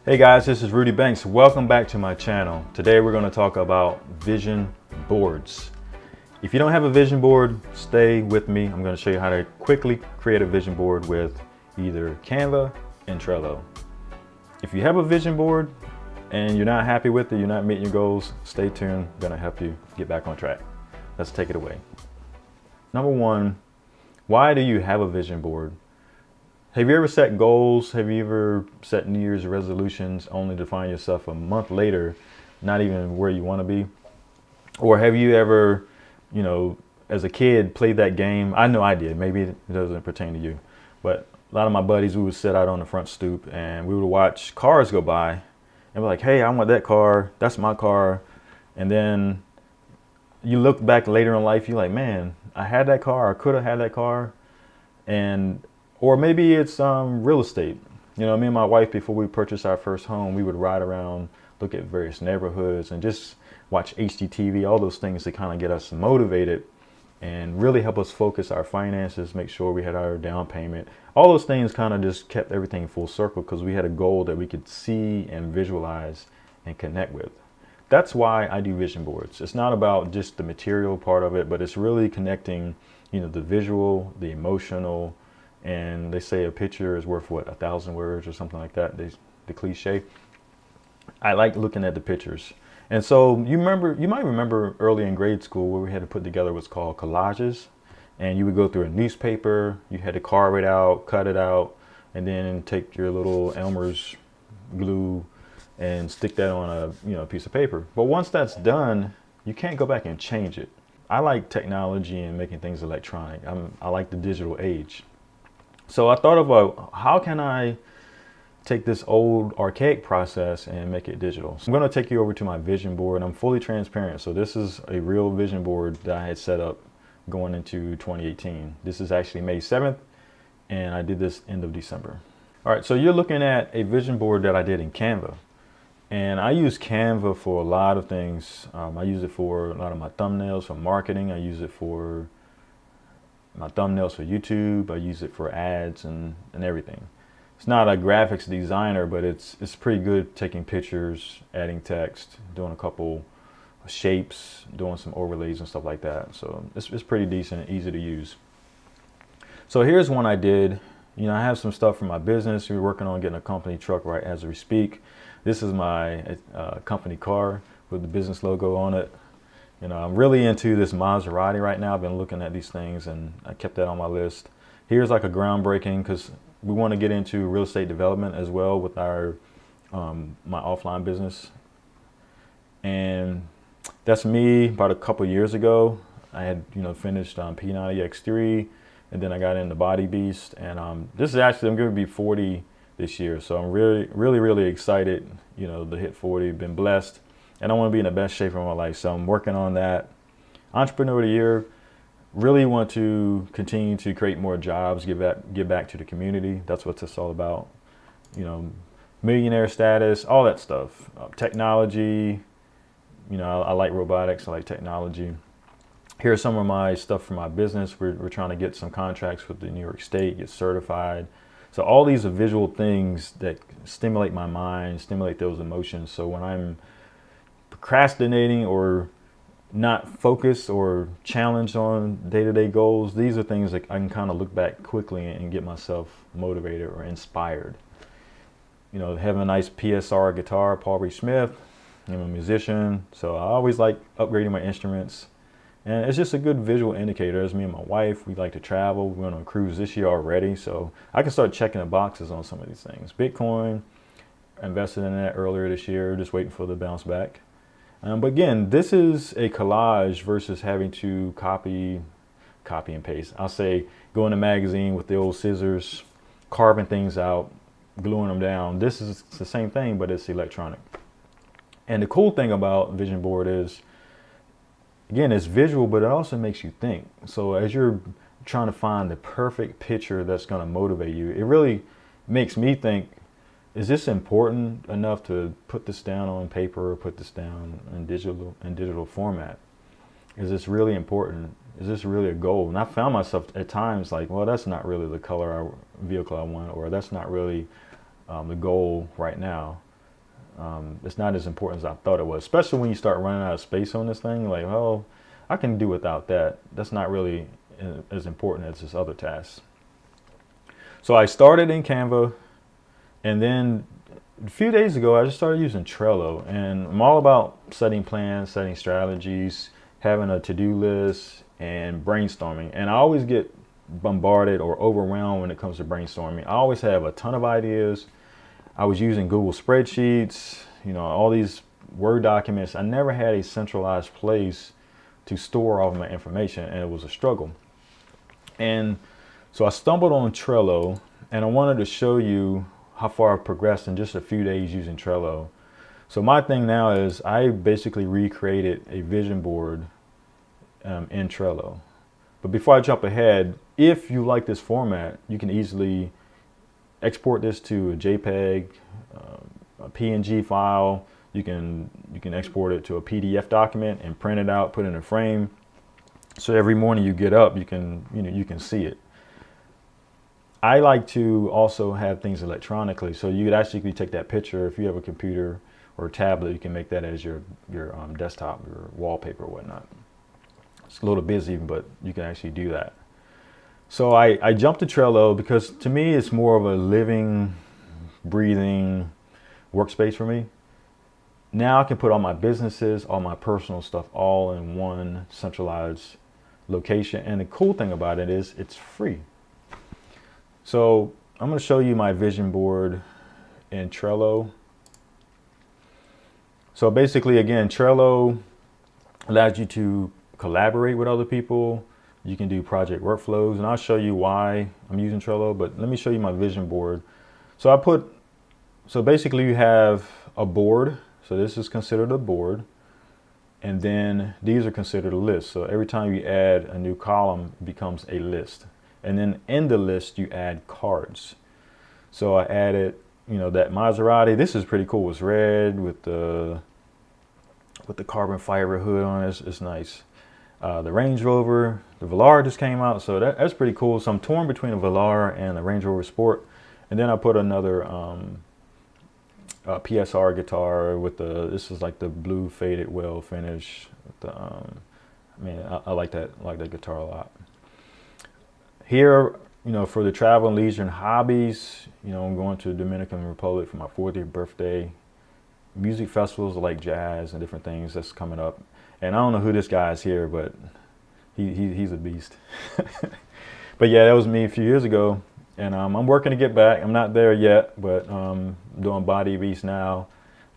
Hey guys, this is Rudy Banks. Welcome back to my channel. Today we're going to talk about vision boards. If you don't have a vision board, stay with me. I'm going to show you how to quickly create a vision board with either Canva and Trello. If you have a vision board and you're not happy with it, you're not meeting your goals, stay tuned. I'm going to help you get back on track. Let's take it away. Number one, why do you have a vision board? Have you ever set goals? Have you ever set New Year's resolutions only to find yourself a month later not even where you want to be? Or have you ever, as a kid, played that game? I know I did. Maybe it doesn't pertain to you. But a lot of my buddies, we would sit out on the front stoop and we would watch cars go by and we're like, hey, I want that car. That's my car. And then you look back later in life, you're like, man, I had that car. I could have had that car. Or maybe it's real estate. Me and my wife, before we purchased our first home, we would ride around, look at various neighborhoods and just watch HGTV, all those things to kind of get us motivated and really help us focus our finances, make sure we had our down payment. All those things kind of just kept everything full circle because we had a goal that we could see and visualize and connect with. That's why I do vision boards. It's not about just the material part of it, but it's really connecting, the visual, the emotional. And they say a picture is worth 1,000 words or something like that. The cliche. I like looking at the pictures. And so you might remember early in grade school where we had to put together what's called collages. And you would go through a newspaper, you had to carve it out, cut it out, and then take your little Elmer's glue and stick that on a piece of paper. But once that's done, you can't go back and change it. I like technology and making things electronic. I like the digital age. So I thought about how can I take this old archaic process and make it digital. So I'm going to take you over to my vision board. I'm fully transparent. So this is a real vision board that I had set up going into 2018. This is actually May 7th and I did this end of December. All right, so you're looking at a vision board that I did in Canva. And I use Canva for a lot of things. I use it for a lot of my thumbnails for marketing. I use it for my thumbnails for YouTube. I use it for ads and everything. It's not a graphics designer, but it's pretty good taking pictures, adding text, doing a couple shapes, doing some overlays and stuff like that. So it's pretty decent and easy to use. So here's one I did. I have some stuff for my business. We're working on getting a company truck right as we speak. This is my company car with the business logo on it. I'm really into this Maserati right now. I've been looking at these things and I kept that on my list. Here's like a groundbreaking because we want to get into real estate development as well with our my offline business. And that's me about a couple years ago. I had finished P90 X3 and then I got into Body Beast. And this is actually, I'm going to be 40 this year. So I'm really excited, to hit 40, been blessed. And I want to be in the best shape of my life. So I'm working on that. Entrepreneur of the Year, really want to continue to create more jobs, give back to the community. That's what it's all about. Millionaire status, all that stuff. Technology, I like robotics, I like technology. Here's some of my stuff for my business. We're trying to get some contracts with the New York State, get certified. So all these are visual things that stimulate my mind, stimulate those emotions. So when I'm procrastinating or not focused or challenged on day-to-day goals, these are things that I can kind of look back quickly and get myself motivated or inspired. Having a nice PSR guitar, Paul Reed Smith. I'm a musician, so I always like upgrading my instruments. And it's just a good visual indicator. As me and my wife, we like to travel. We went on a cruise this year already, so I can start checking the boxes on some of these things. Bitcoin, invested in that earlier this year, just waiting for the bounce back. But again, this is a collage versus having to copy and paste. I'll say go in a magazine with the old scissors, carving things out, gluing them down. This is the same thing, but it's electronic. And the cool thing about Vision Board is, again, it's visual, but it also makes you think. So as you're trying to find the perfect picture that's going to motivate you, it really makes me think, is this important enough to put this down on paper or put this down in digital format? Is this really important? Is this really a goal? And I found myself at times like, well, that's not really the color vehicle I want, or that's not really the goal right now. It's not as important as I thought it was, especially when you start running out of space on this thing. Like, oh, I can do without that. That's not really as important as this other task. So I started in Canva, and then a few days ago, I just started using Trello, and I'm all about setting plans, setting strategies, having a to-do list, and brainstorming. And I always get bombarded or overwhelmed when it comes to brainstorming. I always have a ton of ideas. I was using Google spreadsheets, all these Word documents. I never had a centralized place to store all of my information, and it was a struggle. And so I stumbled on Trello, and I wanted to show you how far I've progressed in just a few days using Trello. So my thing now is I basically recreated a vision board in Trello. But before I jump ahead, if you like this format, you can easily export this to a JPEG, a PNG file. You can export it to a PDF document and print it out, put it in a frame. So every morning you get up, you can see it. I like to also have things electronically, so you could actually take that picture. If you have a computer or a tablet, you can make that as your desktop, your wallpaper or whatnot. It's a little busy, but you can actually do that. So I jumped to Trello because to me it's more of a living, breathing workspace for me. Now I can put all my businesses, all my personal stuff all in one centralized location. And the cool thing about it is it's free. So I'm going to show you my vision board in Trello. So basically, again, Trello allows you to collaborate with other people. You can do project workflows, and I'll show you why I'm using Trello, but let me show you my vision board. So basically you have a board. So this is considered a board. And then these are considered a list. So every time you add a new column, it becomes a list. And then in the list, you add cards. So I added, that Maserati. This is pretty cool. It's red with the carbon fiber hood on it. It's nice. The Range Rover, the Velar just came out, so that's pretty cool. So I'm torn between a Velar and the Range Rover Sport. And then I put another PSR guitar with this is like the blue faded well finish. I like that guitar a lot. Here, for the travel and leisure and hobbies, I'm going to the Dominican Republic for my 40th birthday. Music festivals like jazz and different things that's coming up. And I don't know who this guy is here, but he's a beast. But yeah, that was me a few years ago. And I'm working to get back. I'm not there yet, but doing Body Beast now,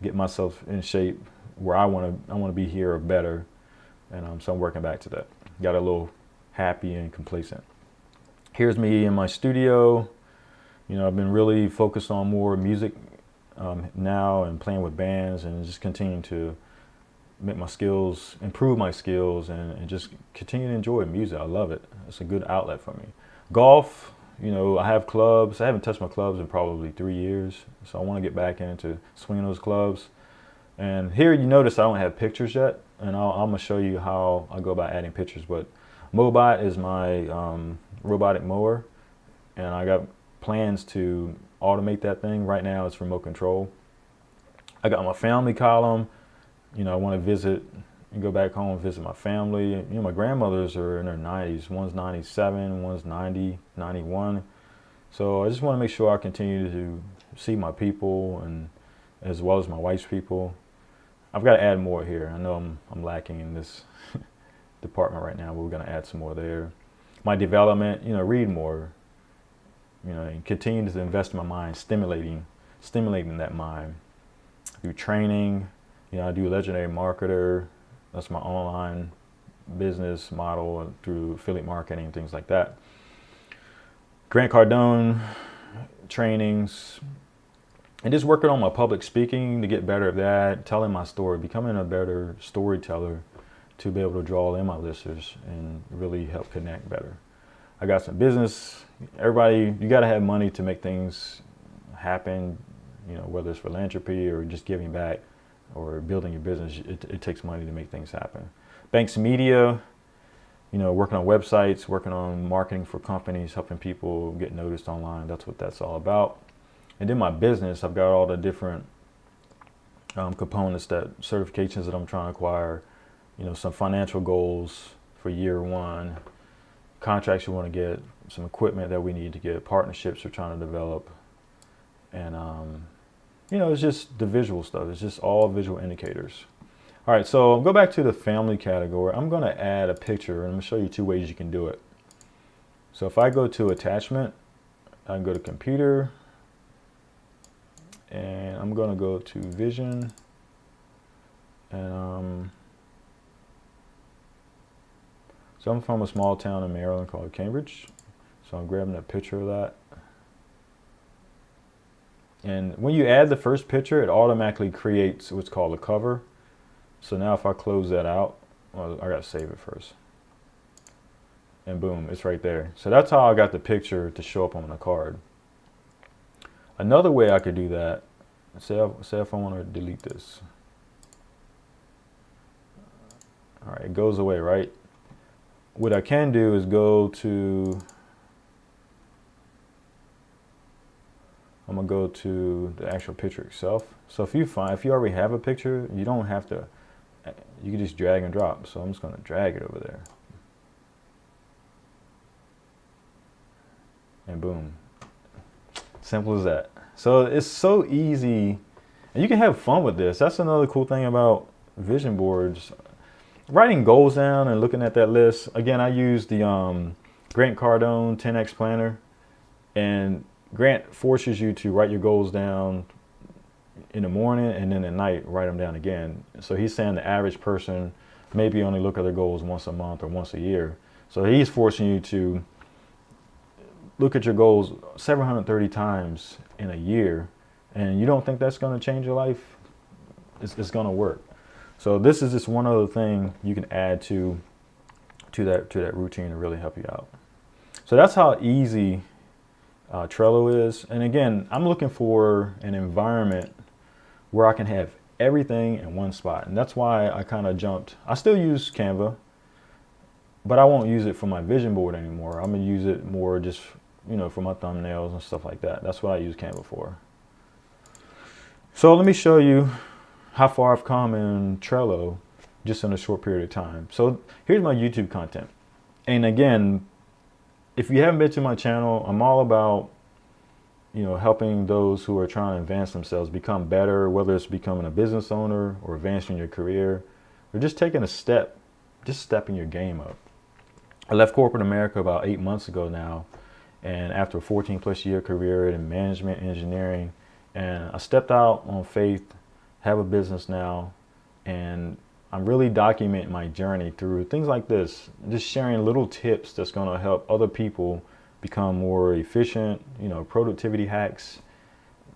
get myself in shape where I want to be here or better. And so I'm working back to that. Got a little happy and complacent. Here's me in my studio. I've been really focused on more music now and playing with bands and just continuing to make my skills, improve my skills, and just continue to enjoy music. I love it. It's a good outlet for me. Golf, I have clubs. I haven't touched my clubs in probably 3 years, so I want to get back into swinging those clubs. And here you notice I don't have pictures yet, and I'm going to show you how I go about adding pictures. But Mobot is my robotic mower, and I got plans to automate that thing. Right now it's remote control. I got my family column. I want to visit and go back home and visit my family. My grandmothers are in their 90s. One's 97, one's 90, 91. So I just want to make sure I continue to see my people, and as well as my wife's people. I've got to add more here. I know I'm lacking in this department right now, but we're going to add some more there. My development, read more, and continue to invest in my mind, stimulating that mind through training. I do Legendary Marketer. That's my online business model through affiliate marketing and things like that. Grant Cardone trainings, and just working on my public speaking to get better at that, telling my story, becoming a better storyteller to be able to draw in my listeners and really help connect better. I got some business. Everybody, you got to have money to make things happen, whether it's philanthropy or just giving back or building your business. It takes money to make things happen. Banks Media, working on websites, working on marketing for companies, helping people get noticed online. That's what that's all about. And then my business, I've got all the different components, that certifications that I'm trying to acquire, you know, some financial goals for year one, contracts you want to get, some equipment that we need to get, partnerships we're trying to develop, and you know, it's just the visual stuff. It's just all visual indicators. All right, so I'll go back to the family category. I'm going to add a picture, and I'm going to show you 2 ways you can do it. So if I go to attachment, I can go to computer, and I'm going to go to vision, and so I'm from a small town in Maryland called Cambridge. So I'm grabbing a picture of that. And when you add the first picture, it automatically creates what's called a cover. So now if I close that out, well, I gotta save it first. And boom, it's right there. So that's how I got the picture to show up on the card. Another way I could do that, say if I want to delete this. All right, it goes away, right? What I can do is go to, I'm gonna go to the actual picture itself. So if you already have a picture, you don't have to, you can just drag and drop. So I'm just gonna drag it over there. And boom, simple as that. So it's so easy, and you can have fun with this. That's another cool thing about vision boards. Writing goals down and looking at that list. Again, I use the Grant Cardone 10X Planner, and Grant forces you to write your goals down in the morning, and then at night write them down again. So he's saying the average person maybe only look at their goals once a month or once a year. So he's forcing you to look at your goals 730 times in a year, and you don't think that's going to change your life? It's going to work. So this is just one other thing you can add to that routine to really help you out. So that's how easy Trello is. And again, I'm looking for an environment where I can have everything in one spot. And that's why I kind of jumped. I still use Canva, but I won't use it for my vision board anymore. I'm going to use it more just, you know, for my thumbnails and stuff like that. That's what I use Canva for. So let me show you how far I've come in Trello just in a short period of time. So here's my YouTube content. And again, if you haven't been to my channel, I'm all about, you know, helping those who are trying to advance themselves, become better, whether it's becoming a business owner or advancing your career, or just taking a step, just stepping your game up. I left corporate America about 8 months ago now, and after a 14+ year career in management engineering, and I stepped out on faith, have a business now, and I'm really documenting my journey through things like this, just sharing little tips that's going to help other people become more efficient, you know, productivity hacks,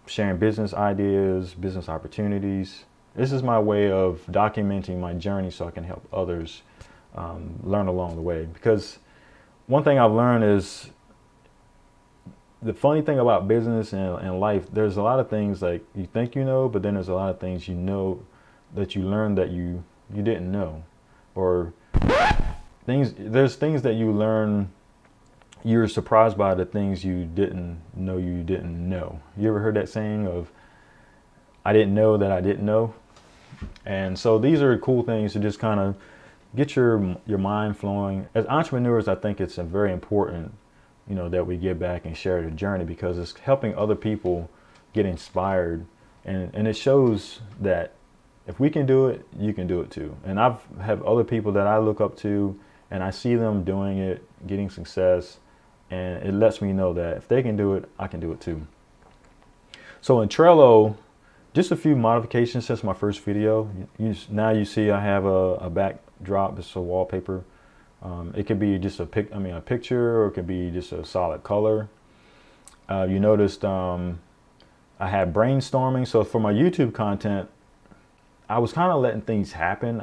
sharing business ideas, business opportunities. This is my way of documenting my journey so I can help others learn along the way. Because one thing I've learned is, the funny thing about business and life, there's a lot of things like you think you know, but then there's a lot of things you know that you learned that you didn't know, or there's things that you learn, you're surprised by the things you didn't know you didn't know. You ever heard that saying of, I didn't know that I didn't know? And so these are cool things to just kind of get your mind flowing. As entrepreneurs, I think it's a very important, you know, that we give back and share the journey, because it's helping other people get inspired, and it shows that if we can do it, you can do it too. And I've have other people that I look up to, and I see them doing it, getting success, and it lets me know that if they can do it, I can do it too. So in Trello, just a few modifications since my first video. Now you see I have a backdrop, it's a wallpaper. It could be just a picture, or it could be just a solid color. You noticed I had brainstorming. So for my YouTube content, I was kind of letting things happen.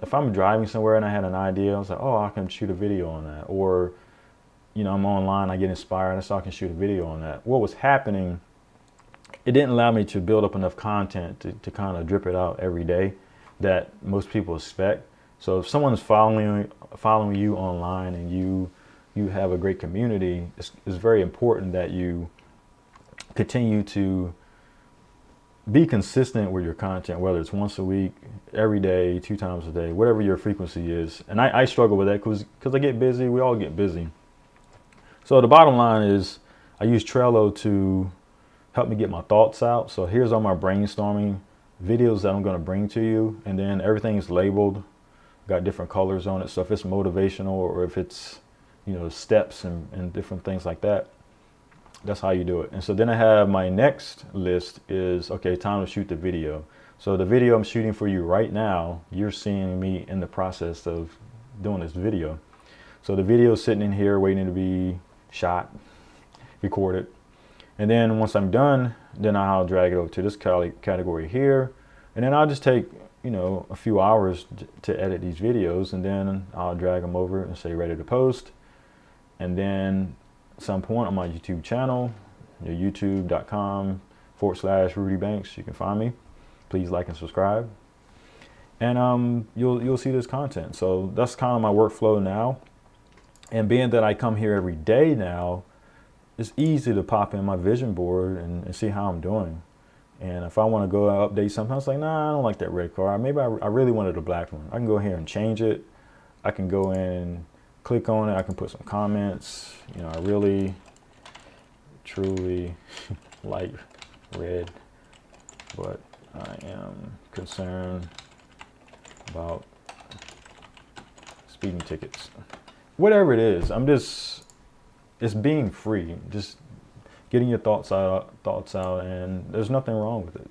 If I'm driving somewhere and I had an idea, I was like, oh, I can shoot a video on that. Or, you know, I'm online, I get inspired, so I can shoot a video on that. What was happening, it didn't allow me to build up enough content to kind of drip it out every day that most people expect. So if someone's following you online and you have a great community, it's very important that you continue to be consistent with your content, whether it's once a week, every day, 2 times a day, whatever your frequency is. And I struggle with that because I get busy. We all get busy. So the bottom line is I use Trello to help me get my thoughts out. So here's all my brainstorming videos that I'm going to bring to you. And then everything's labeled, got different colors on it. So if it's motivational or if it's, steps and different things like that, that's how you do it. And so then I have my next list is, okay, time to shoot the video. So the video I'm shooting for you right now, you're seeing me in the process of doing this video. So the video is sitting in here waiting to be shot, recorded. And then once I'm done, then I'll drag it over to this category here. And then I'll just take, a few hours to edit these videos, and then I'll drag them over and say ready to post. And then at some point on my YouTube channel, youtube.com/Rudy Banks, you can find me. Please like and subscribe. And you'll see this content. So that's kind of my workflow now. And being that I come here every day now, it's easy to pop in my vision board and see how I'm doing. And if I want to go update something, I was like, nah, I don't like that red car. Maybe I really wanted a black one. I can go here and change it. I can go in and click on it. I can put some comments. I really, truly like red, but I am concerned about speeding tickets. Whatever it is, it's being free. Just getting your thoughts out, and there's nothing wrong with it.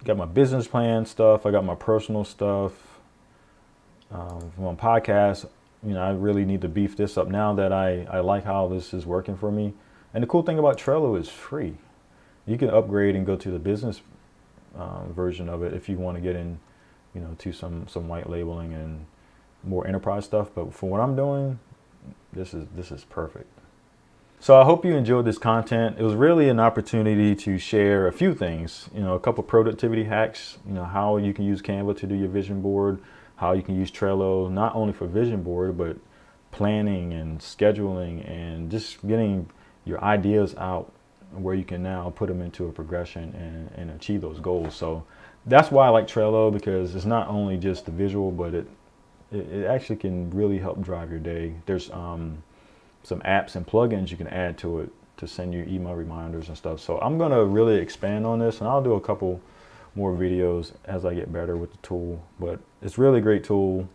Got my business plan stuff. I got my personal stuff. For my podcast, I really need to beef this up now that I like how this is working for me. And the cool thing about Trello is free. You can upgrade and go to the business version of it if you want to get in, to some white labeling and more enterprise stuff. But for what I'm doing, this is perfect. So I hope you enjoyed this content. It was really an opportunity to share a few things, a couple productivity hacks, how you can use Canva to do your vision board, how you can use Trello, not only for vision board, but planning and scheduling and just getting your ideas out where you can now put them into a progression and achieve those goals. So that's why I like Trello, because it's not only just the visual, but it actually can really help drive your day. There's some apps and plugins you can add to it to send you email reminders and stuff. So I'm gonna really expand on this, and I'll do a couple more videos as I get better with the tool. But it's really a great tool,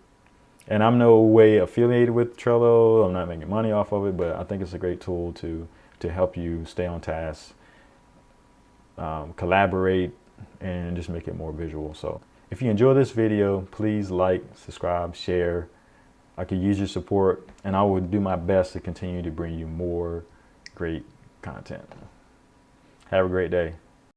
and I'm no way affiliated with Trello. I'm not making money off of it, but I think it's a great tool to help you stay on task, collaborate, and just make it more visual. So if you enjoy this video, please like, subscribe, share. I could use your support, and I will do my best to continue to bring you more great content. Have a great day.